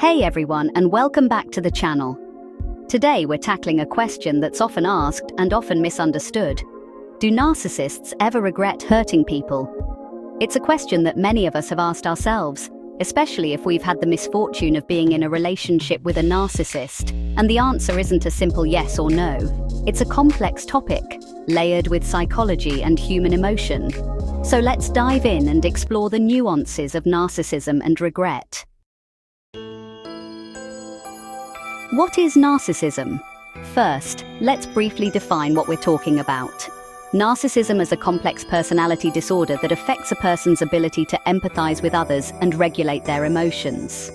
Hey everyone, and welcome back to the channel. Today we're tackling a question that's often asked and often misunderstood. Do narcissists ever regret hurting people? It's a question that many of us have asked ourselves, especially if we've had the misfortune of being in a relationship with a narcissist, and the answer isn't a simple yes or no. It's a complex topic, layered with psychology and human emotion. So let's dive in and explore the nuances of narcissism and regret. What is narcissism? First, let's briefly define what we're talking about. Narcissism is a complex personality disorder that affects a person's ability to empathize with others and regulate their emotions.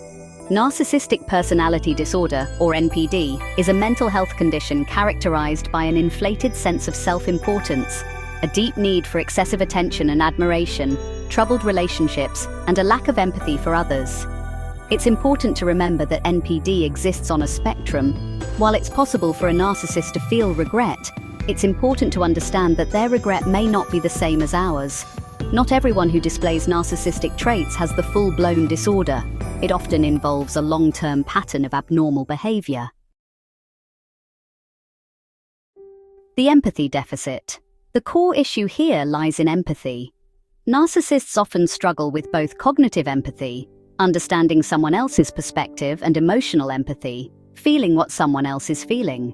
Narcissistic personality disorder, or NPD, is a mental health condition characterized by an inflated sense of self-importance, a deep need for excessive attention and admiration, troubled relationships, and a lack of empathy for others. It's important to remember that NPD exists on a spectrum. While it's possible for a narcissist to feel regret, it's important to understand that their regret may not be the same as ours. Not everyone who displays narcissistic traits has the full-blown disorder. It often involves a long-term pattern of abnormal behavior. The empathy deficit. The core issue here lies in empathy. Narcissists often struggle with both cognitive empathy, understanding someone else's perspective, and emotional empathy, feeling what someone else is feeling.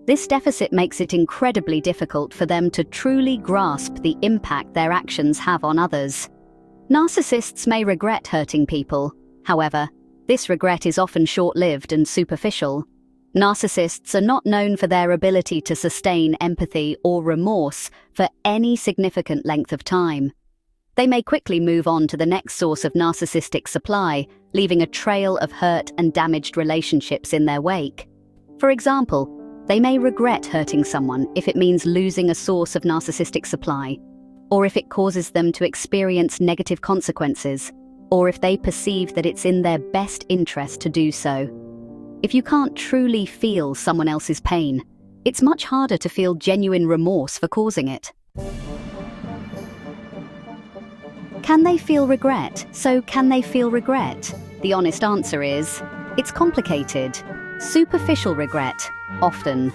This deficit makes it incredibly difficult for them to truly grasp the impact their actions have on others. Narcissists may regret hurting people. However, this regret is often short-lived and superficial. Narcissists are not known for their ability to sustain empathy or remorse for any significant length of time. They may quickly move on to the next source of narcissistic supply, leaving a trail of hurt and damaged relationships in their wake. For example, they may regret hurting someone if it means losing a source of narcissistic supply, or if it causes them to experience negative consequences, or if they perceive that it's in their best interest to do so. If you can't truly feel someone else's pain, it's much harder to feel genuine remorse for causing it. Can they feel regret? So can they feel regret? The honest answer is, it's complicated. Superficial regret, often.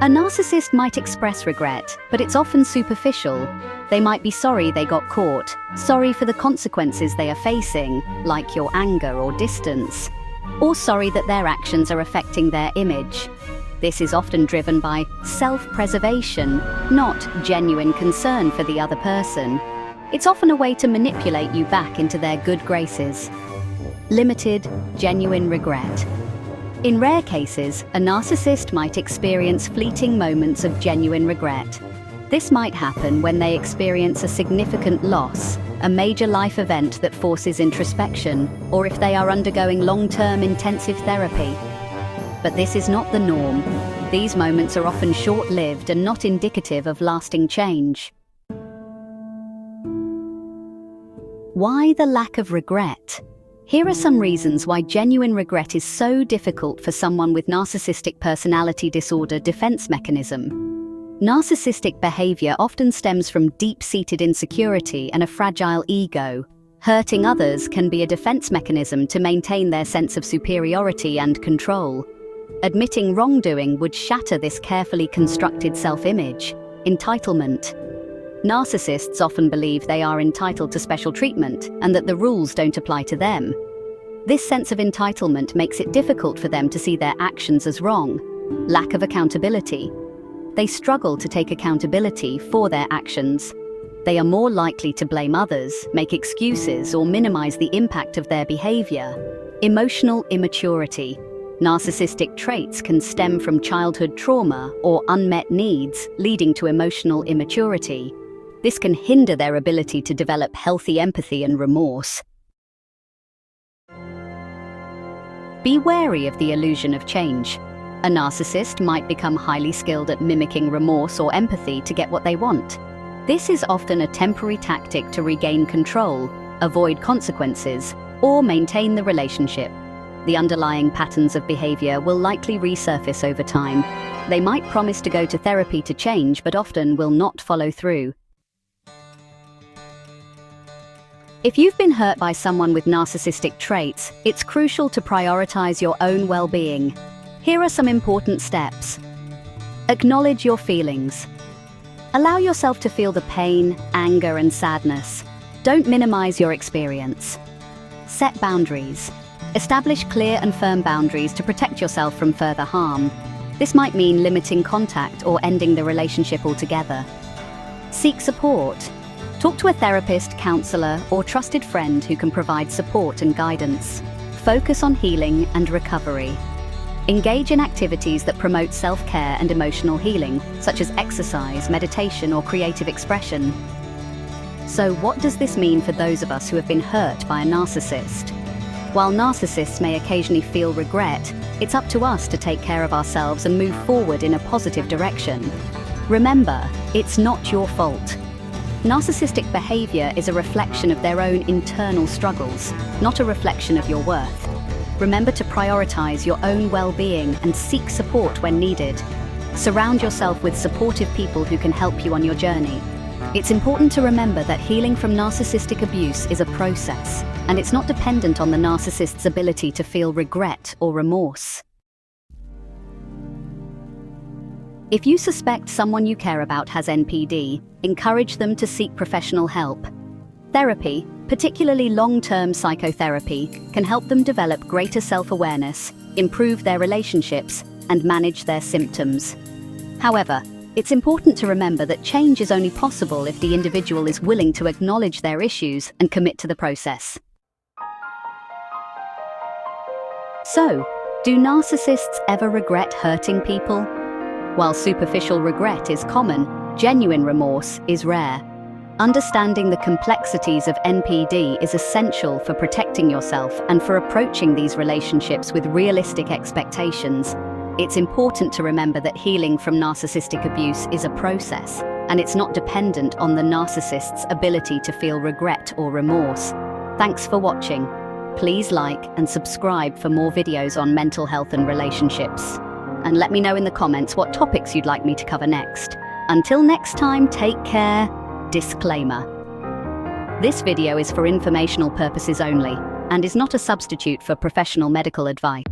A narcissist might express regret, but it's often superficial. They might be sorry they got caught, sorry for the consequences they are facing, like your anger or distance, or sorry that their actions are affecting their image. This is often driven by self-preservation, not genuine concern for the other person. It's often a way to manipulate you back into their good graces. Limited, genuine regret. In rare cases, a narcissist might experience fleeting moments of genuine regret. This might happen when they experience a significant loss, a major life event that forces introspection, or if they are undergoing long-term intensive therapy. But this is not the norm. These moments are often short-lived and not indicative of lasting change. Why the lack of regret? Here are some reasons why genuine regret is so difficult for someone with narcissistic personality disorder defense mechanism. Narcissistic behavior often stems from deep-seated insecurity and a fragile ego. Hurting others can be a defense mechanism to maintain their sense of superiority and control. Admitting wrongdoing would shatter this carefully constructed self-image. Entitlement. Narcissists often believe they are entitled to special treatment and that the rules don't apply to them. This sense of entitlement makes it difficult for them to see their actions as wrong. Lack of accountability. They struggle to take accountability for their actions. They are more likely to blame others, make excuses, or minimize the impact of their behavior. Emotional immaturity. Narcissistic traits can stem from childhood trauma or unmet needs, leading to emotional immaturity. This can hinder their ability to develop healthy empathy and remorse. Be wary of the illusion of change. A narcissist might become highly skilled at mimicking remorse or empathy to get what they want. This is often a temporary tactic to regain control, avoid consequences, or maintain the relationship. The underlying patterns of behavior will likely resurface over time. They might promise to go to therapy to change, but often will not follow through. If you've been hurt by someone with narcissistic traits, it's crucial to prioritize your own well-being. Here are some important steps. Acknowledge your feelings. Allow yourself to feel the pain, anger, and sadness. Don't minimize your experience. Set boundaries. Establish clear and firm boundaries to protect yourself from further harm. This might mean limiting contact or ending the relationship altogether. Seek support. Talk to a therapist, counselor, or trusted friend who can provide support and guidance. Focus on healing and recovery. Engage in activities that promote self-care and emotional healing, such as exercise, meditation, or creative expression. So, what does this mean for those of us who have been hurt by a narcissist? While narcissists may occasionally feel regret, it's up to us to take care of ourselves and move forward in a positive direction. Remember, it's not your fault. Narcissistic behavior is a reflection of their own internal struggles, not a reflection of your worth. Remember to prioritize your own well-being and seek support when needed. Surround yourself with supportive people who can help you on your journey. It's important to remember that healing from narcissistic abuse is a process, and it's not dependent on the narcissist's ability to feel regret or remorse. If you suspect someone you care about has NPD, encourage them to seek professional help. Therapy, particularly long-term psychotherapy, can help them develop greater self-awareness, improve their relationships, and manage their symptoms. However, it's important to remember that change is only possible if the individual is willing to acknowledge their issues and commit to the process. So, do narcissists ever regret hurting people? While superficial regret is common, genuine remorse is rare. Understanding the complexities of NPD is essential for protecting yourself and for approaching these relationships with realistic expectations. It's important to remember that healing from narcissistic abuse is a process, and it's not dependent on the narcissist's ability to feel regret or remorse. Thanks for watching. Please like and subscribe for more videos on mental health and relationships. And let me know in the comments what topics you'd like me to cover next. Until next time, take care. Disclaimer. This video is for informational purposes only and is not a substitute for professional medical advice.